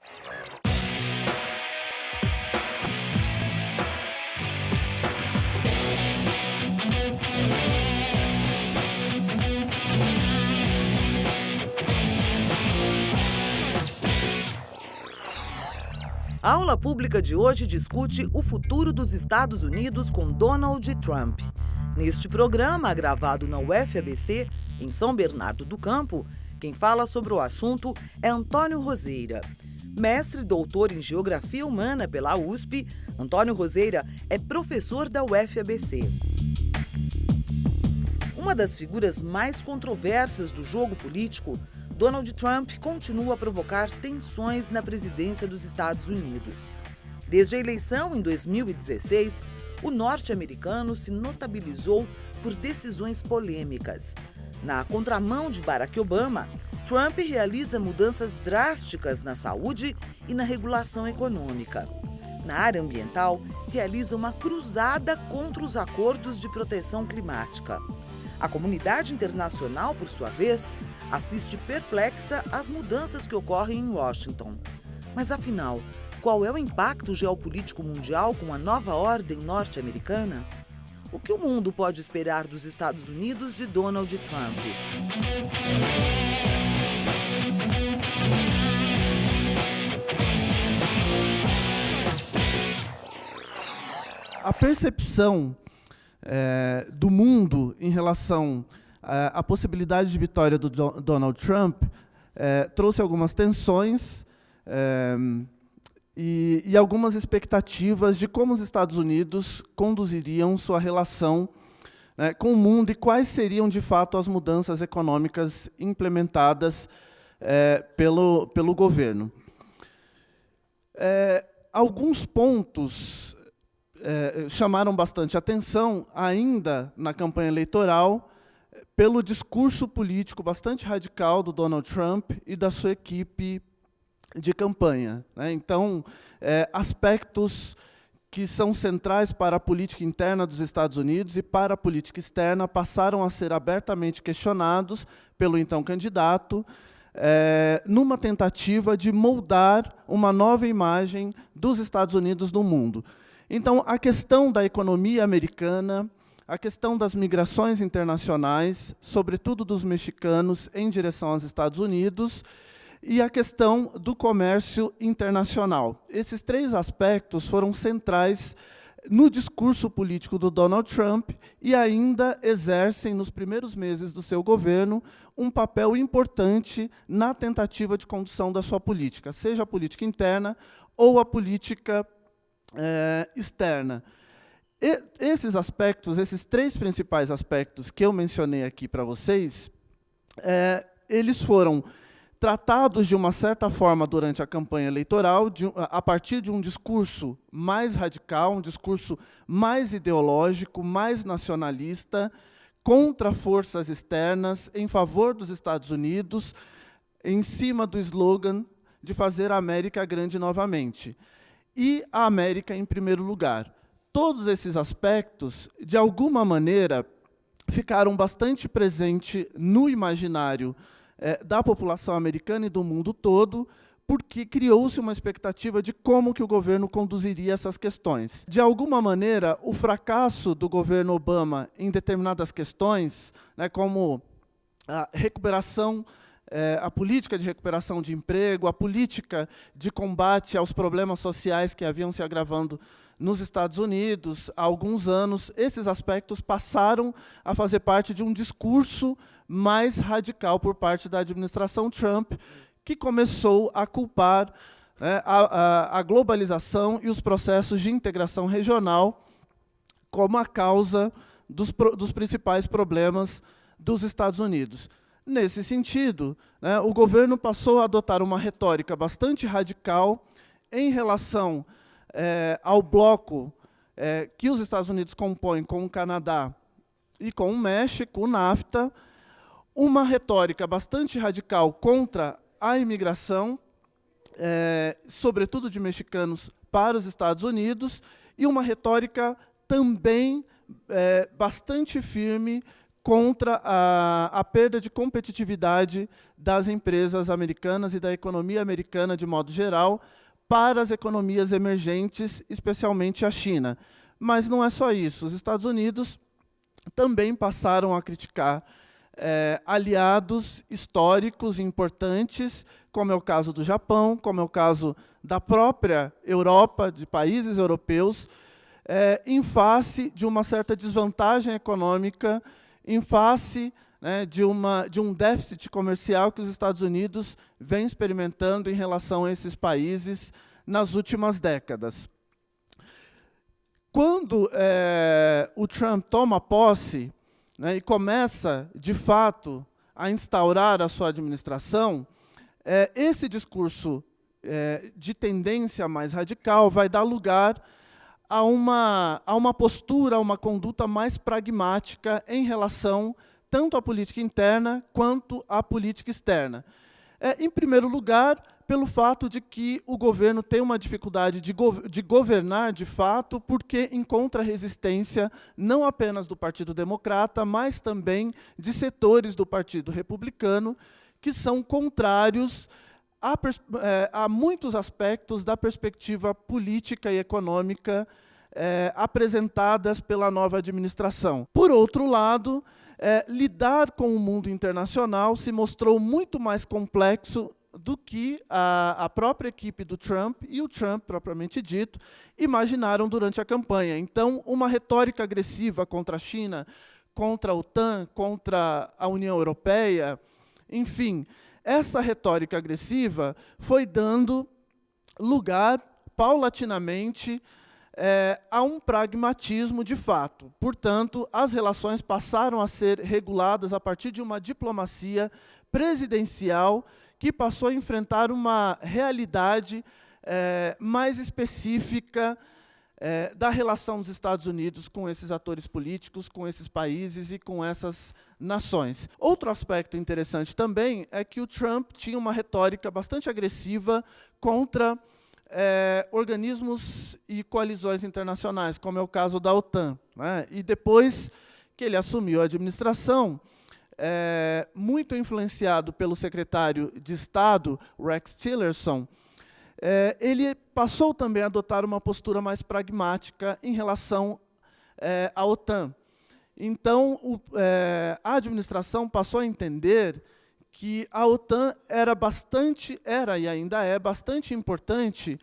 A aula pública de hoje discute o futuro dos Estados Unidos com Donald Trump. Neste programa, gravado na UFABC, em São Bernardo do Campo, quem fala sobre o assunto é Antônio Roseira. Mestre e doutor em Geografia Humana pela USP, Antônio Roseira é professor da UFABC. Uma das figuras mais controversas do jogo político, Donald Trump continua a provocar tensões na presidência dos Estados Unidos. Desde a eleição em 2016, o norte-americano se notabilizou por decisões polêmicas. Na contramão de Barack Obama, Trump realiza mudanças drásticas na saúde e na regulação econômica. Na área ambiental, realiza uma cruzada contra os acordos de proteção climática. A comunidade internacional, por sua vez, assiste perplexa às mudanças que ocorrem em Washington. Mas, afinal, qual é o impacto geopolítico mundial com a nova ordem norte-americana? O que o mundo pode esperar dos Estados Unidos de Donald Trump? A percepção do mundo em relação à possibilidade de vitória do Donald Trump trouxe algumas tensões e algumas expectativas de como os Estados Unidos conduziriam sua relação com o mundo e quais seriam, de fato, as mudanças econômicas implementadas pelo governo. Alguns pontos chamaram bastante atenção, ainda na campanha eleitoral, pelo discurso político bastante radical do Donald Trump e da sua equipe de campanha. Então, aspectos que são centrais para a política interna dos Estados Unidos e para a política externa passaram a ser abertamente questionados pelo então candidato, numa tentativa de moldar uma nova imagem dos Estados Unidos no mundo. Então, a questão da economia americana, a questão das migrações internacionais, sobretudo dos mexicanos em direção aos Estados Unidos, e a questão do comércio internacional. Esses três aspectos foram centrais no discurso político do Donald Trump e ainda exercem, nos primeiros meses do seu governo, um papel importante na tentativa de condução da sua política, seja a política interna ou a política externa. Esses aspectos, esses três principais aspectos que eu mencionei aqui para vocês, eles foram tratados de uma certa forma durante a campanha eleitoral, a partir de um discurso mais radical, um discurso mais ideológico, mais nacionalista, contra forças externas, em favor dos Estados Unidos, em cima do slogan de fazer a América grande novamente. E a América em primeiro lugar. Todos esses aspectos, de alguma maneira, ficaram bastante presentes no imaginário da população americana e do mundo todo, porque criou-se uma expectativa de como que o governo conduziria essas questões. De alguma maneira, o fracasso do governo Obama em determinadas questões, como a recuperação, a política de recuperação de emprego, a política de combate aos problemas sociais que haviam se agravando nos Estados Unidos há alguns anos, esses aspectos passaram a fazer parte de um discurso mais radical por parte da administração Trump, que começou a culpar a globalização e os processos de integração regional como a causa dos principais problemas dos Estados Unidos. Nesse sentido, o governo passou a adotar uma retórica bastante radical em relação ao bloco que os Estados Unidos compõem com o Canadá e com o México, o NAFTA, uma retórica bastante radical contra a imigração, sobretudo de mexicanos para os Estados Unidos, e uma retórica também bastante firme contra a perda de competitividade das empresas americanas e da economia americana de modo geral para as economias emergentes, especialmente a China. Mas não é só isso. Os Estados Unidos também passaram a criticar aliados históricos importantes, como é o caso do Japão, como é o caso da própria Europa, de países europeus, em face de uma certa desvantagem econômica, em face de um déficit comercial que os Estados Unidos vem experimentando em relação a esses países nas últimas décadas. Quando o Trump toma posse, e começa, de fato, a instaurar a sua administração, esse discurso de tendência mais radical vai dar lugar a uma postura, a uma conduta mais pragmática em relação tanto à política interna quanto à política externa. Em primeiro lugar, pelo fato de que o governo tem uma dificuldade de governar de fato, porque encontra resistência não apenas do Partido Democrata, mas também de setores do Partido Republicano, que são contrários a muitos aspectos da perspectiva política e econômica apresentadas pela nova administração. Por outro lado, lidar com o mundo internacional se mostrou muito mais complexo do que a própria equipe do Trump e o Trump, propriamente dito, imaginaram durante a campanha. Então, uma retórica agressiva contra a China, contra a OTAN, contra a União Europeia, enfim, essa retórica agressiva foi dando lugar, paulatinamente, a um pragmatismo de fato. Portanto, as relações passaram a ser reguladas a partir de uma diplomacia presidencial que passou a enfrentar uma realidade mais específica da relação dos Estados Unidos com esses atores políticos, com esses países e com essas nações. Outro aspecto interessante também é que o Trump tinha uma retórica bastante agressiva contra organismos e coalizões internacionais, como é o caso da OTAN. E depois que ele assumiu a administração, muito influenciado pelo secretário de Estado, Rex Tillerson, ele passou também a adotar uma postura mais pragmática em relação à OTAN. Então, a administração passou a entender que a OTAN era e ainda é bastante importante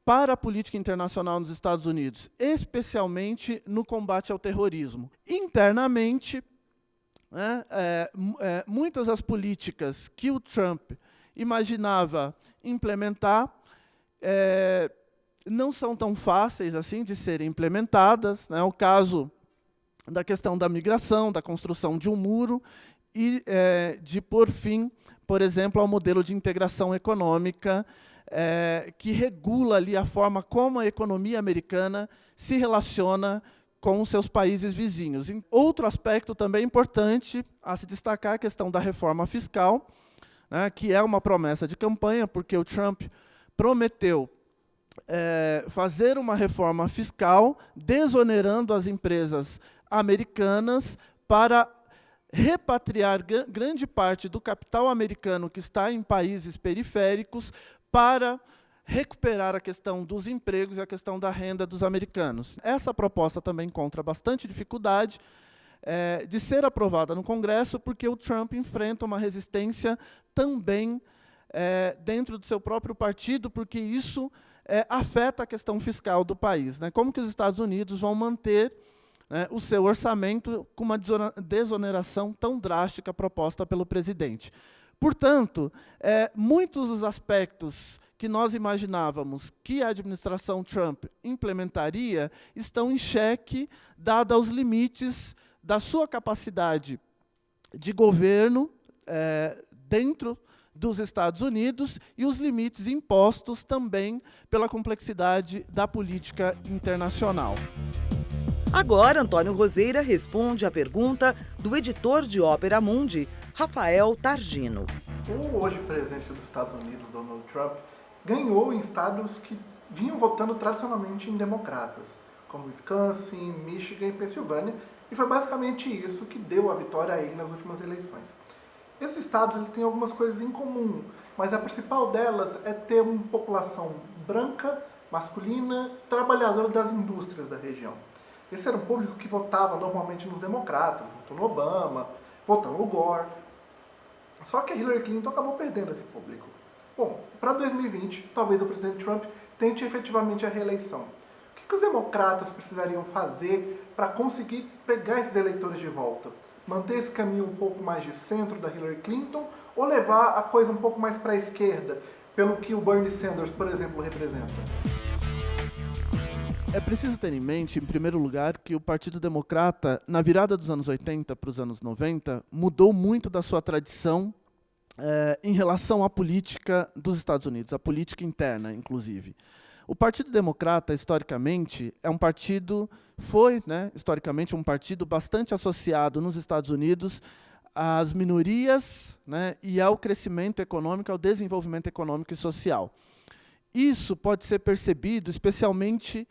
para a política internacional nos Estados Unidos, especialmente no combate ao terrorismo. Internamente, muitas das políticas que o Trump imaginava implementar não são tão fáceis assim de serem implementadas. O caso da questão da migração, da construção de um muro e de pôr fim, por exemplo, ao modelo de integração econômica que regula ali a forma como a economia americana se relaciona com os seus países vizinhos. Outro aspecto também importante a se destacar é a questão da reforma fiscal, que é uma promessa de campanha, porque o Trump prometeu fazer uma reforma fiscal desonerando as empresas americanas para repatriar grande parte do capital americano que está em países periféricos para recuperar a questão dos empregos e a questão da renda dos americanos. Essa proposta também encontra bastante dificuldade de ser aprovada no Congresso, porque o Trump enfrenta uma resistência também dentro do seu próprio partido, porque isso afeta a questão fiscal do país. Como que os Estados Unidos vão manter o seu orçamento com uma desoneração tão drástica proposta pelo presidente? Portanto, muitos dos aspectos que nós imaginávamos que a administração Trump implementaria estão em xeque, dada os limites da sua capacidade de governo dentro dos Estados Unidos e os limites impostos também pela complexidade da política internacional. Agora, Antônio Roseira responde à pergunta do editor de Ópera Mundi, Rafael Targino. O hoje presidente dos Estados Unidos, Donald Trump, ganhou em estados que vinham votando tradicionalmente em democratas, como Wisconsin, Michigan e Pensilvânia, E foi basicamente isso que deu a vitória a ele nas últimas eleições. Esses estados ele tem algumas coisas em comum, mas a principal delas é ter uma população branca, masculina, trabalhadora das indústrias da região. Esse era um público que votava normalmente nos democratas, votou no Obama, votou no Gore. Só que a Hillary Clinton acabou perdendo esse público. Bom, para 2020, talvez o presidente Trump tente efetivamente a reeleição. O que os democratas precisariam fazer para conseguir pegar esses eleitores de volta? Manter esse caminho um pouco mais de centro da Hillary Clinton ou levar a coisa um pouco mais para a esquerda, pelo que o Bernie Sanders, por exemplo, representa? É preciso ter em mente, em primeiro lugar, que o Partido Democrata, na virada dos anos 80 para os anos 90, mudou muito da sua tradição em relação à política dos Estados Unidos, a política interna, inclusive. O Partido Democrata, historicamente, foi, historicamente, um partido bastante associado nos Estados Unidos às minorias, e ao crescimento econômico, ao desenvolvimento econômico e social. Isso pode ser percebido, especialmente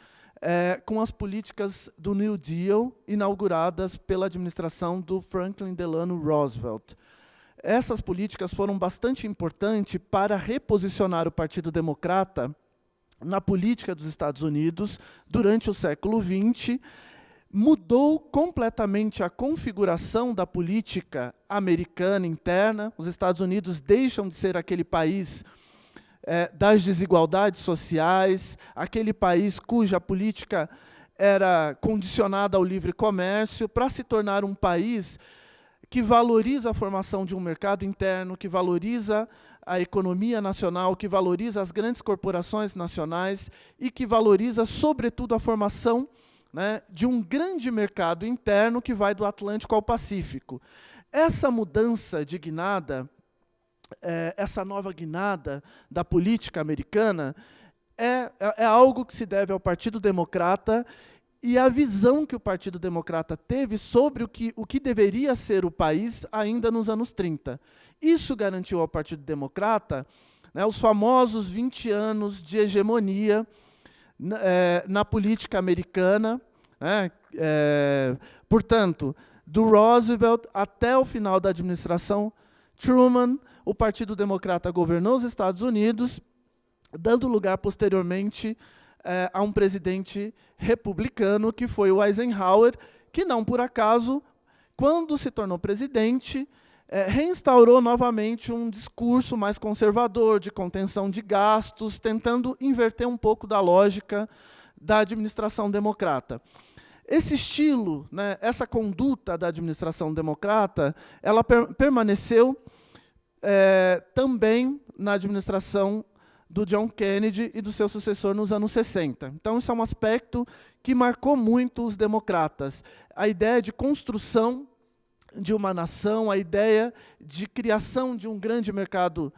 com as políticas do New Deal, inauguradas pela administração do Franklin Delano Roosevelt. Essas políticas foram bastante importantes para reposicionar o Partido Democrata na política dos Estados Unidos durante o século XX, mudou completamente a configuração da política americana interna. Os Estados Unidos deixam de ser aquele país das desigualdades sociais, aquele país cuja política era condicionada ao livre comércio, para se tornar um país que valoriza a formação de um mercado interno, que valoriza a economia nacional, que valoriza as grandes corporações nacionais e que valoriza, sobretudo, a formação de um grande mercado interno que vai do Atlântico ao Pacífico. Essa mudança de guinada, essa nova guinada da política americana, é algo que se deve ao Partido Democrata e à visão que o Partido Democrata teve sobre o que deveria ser o país ainda nos anos 30. Isso garantiu ao Partido Democrata os famosos 20 anos de hegemonia na política americana. Portanto, do Roosevelt até o final da administração Truman, o Partido Democrata governou os Estados Unidos, dando lugar posteriormente a um presidente republicano, que foi o Eisenhower, que não por acaso, quando se tornou presidente, reinstaurou novamente um discurso mais conservador, de contenção de gastos, tentando inverter um pouco da lógica da administração democrata. Esse estilo, essa conduta da administração democrata, ela permaneceu também na administração do John Kennedy e do seu sucessor nos anos 60. Então, isso é um aspecto que marcou muito os democratas. A ideia de construção de uma nação, a ideia de criação de um grande mercado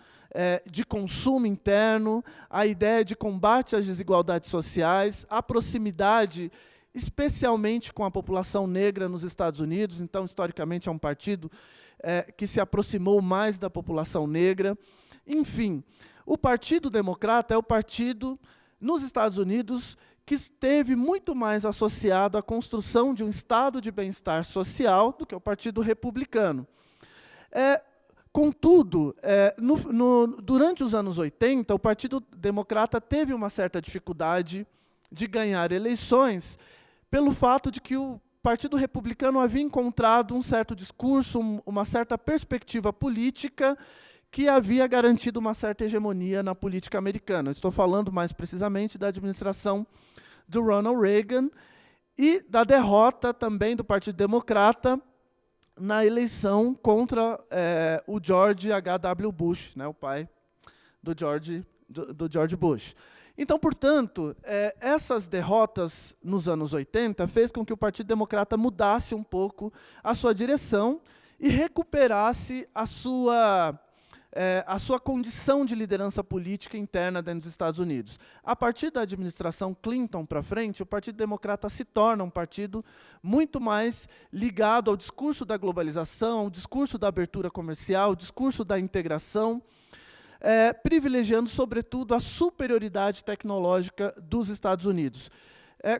de consumo interno, a ideia de combate às desigualdades sociais, a proximidade, especialmente com a população negra nos Estados Unidos. Então, historicamente, é um partido que se aproximou mais da população negra. Enfim, o Partido Democrata é o partido nos Estados Unidos que esteve muito mais associado à construção de um estado de bem-estar social do que o Partido Republicano. Contudo, durante os anos 80, o Partido Democrata teve uma certa dificuldade de ganhar eleições pelo fato de que o Partido Republicano havia encontrado um certo discurso, uma certa perspectiva política que havia garantido uma certa hegemonia na política americana. Estou falando mais precisamente da administração do Ronald Reagan e da derrota também do Partido Democrata na eleição contra o George H.W. Bush, o pai do George Bush. Então, portanto, essas derrotas nos anos 80 fez com que o Partido Democrata mudasse um pouco a sua direção e recuperasse a sua condição de liderança política interna dentro dos Estados Unidos. A partir da administração Clinton para frente, o Partido Democrata se torna um partido muito mais ligado ao discurso da globalização, ao discurso da abertura comercial, ao discurso da integração, privilegiando, sobretudo, a superioridade tecnológica dos Estados Unidos.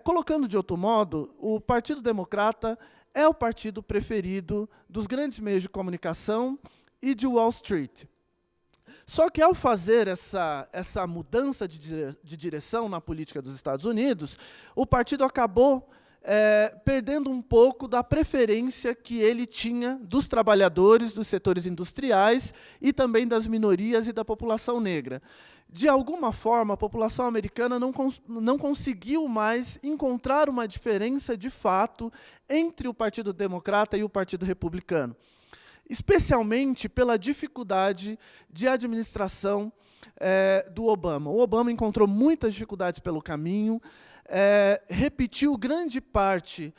Colocando de outro modo, o Partido Democrata é o partido preferido dos grandes meios de comunicação e de Wall Street. Só que, ao fazer essa mudança de direção na política dos Estados Unidos, o partido acabou perdendo um pouco da preferência que ele tinha dos trabalhadores, dos setores industriais e também das minorias e da população negra. De alguma forma, a população americana não conseguiu mais encontrar uma diferença de fato entre o Partido Democrata e o Partido Republicano, especialmente pela dificuldade de administração do Obama. O Obama encontrou muitas dificuldades pelo caminho, repetiu grande parte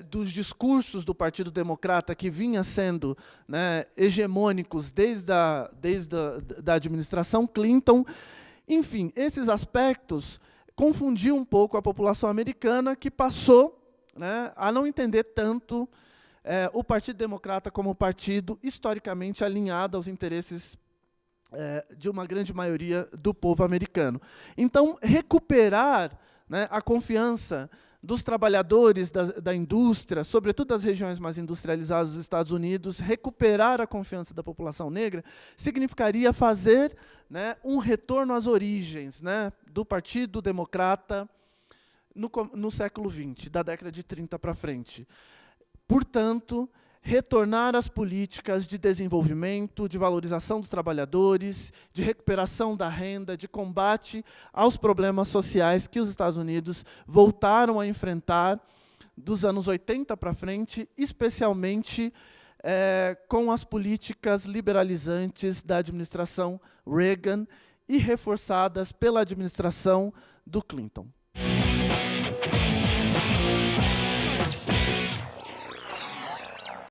dos discursos do Partido Democrata que vinha sendo, né, hegemônicos desde a administração Clinton. Enfim, esses aspectos confundiam um pouco a população americana, que passou, né, a não entender tanto o Partido Democrata como partido historicamente alinhado aos interesses de uma grande maioria do povo americano. Então, recuperar, né, a confiança dos trabalhadores da indústria, sobretudo das regiões mais industrializadas dos Estados Unidos, recuperar a confiança da população negra, significaria fazer, né, um retorno às origens, né, do Partido Democrata no século XX, da década de 30 para frente. Portanto, retornar às políticas de desenvolvimento, de valorização dos trabalhadores, de recuperação da renda, de combate aos problemas sociais que os Estados Unidos voltaram a enfrentar dos anos 80 para frente, especialmente com as políticas liberalizantes da administração Reagan e reforçadas pela administração do Clinton.